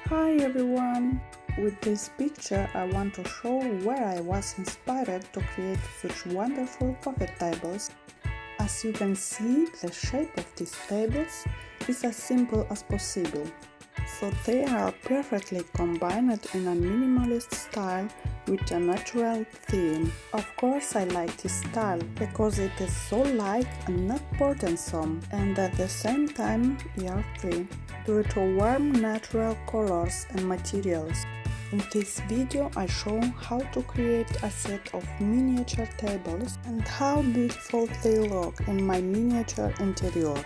Hi everyone! With this picture I want to show where I was inspired to create such wonderful coffee tables. As you can see, the shape of these tables is as simple as possible. So they are perfectly combined in a minimalist style with a natural theme. Of course I like this style because it is so light and not burdensome, and at the same time ear-free, due to warm natural colors and materials. In this video I show how to create a set of miniature tables and how beautiful they look in my miniature interior.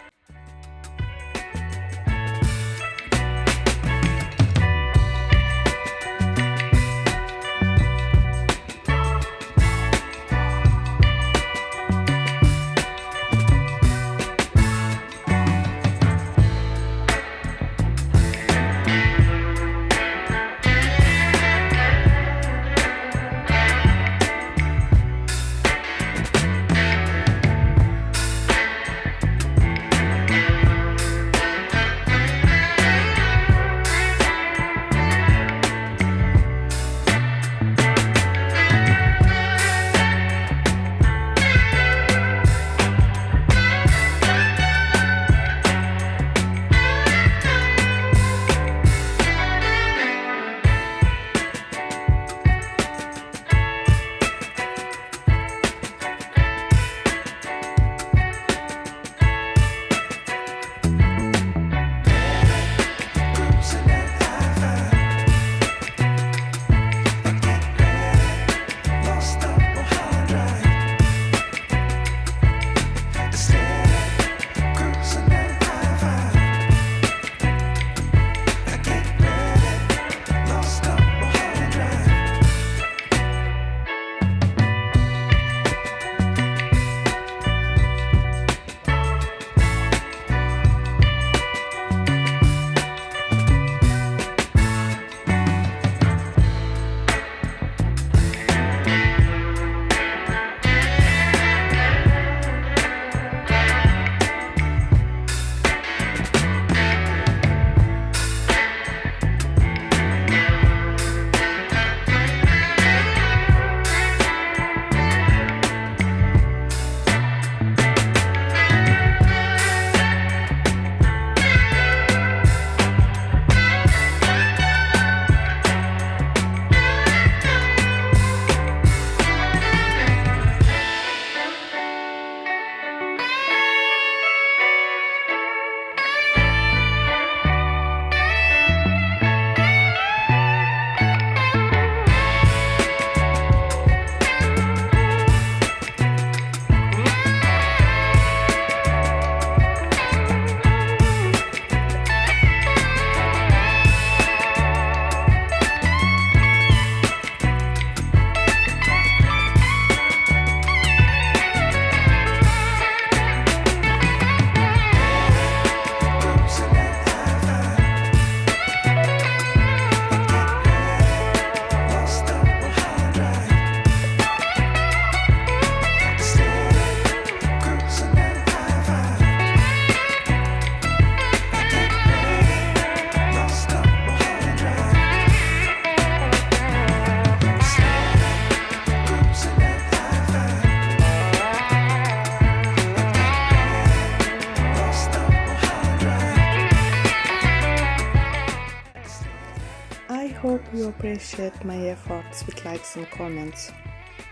I hope you appreciate my efforts with likes and comments.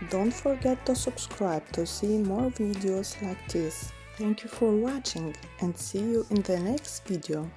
Don't forget to subscribe to see more videos like this. Thank you for watching and see you in the next video.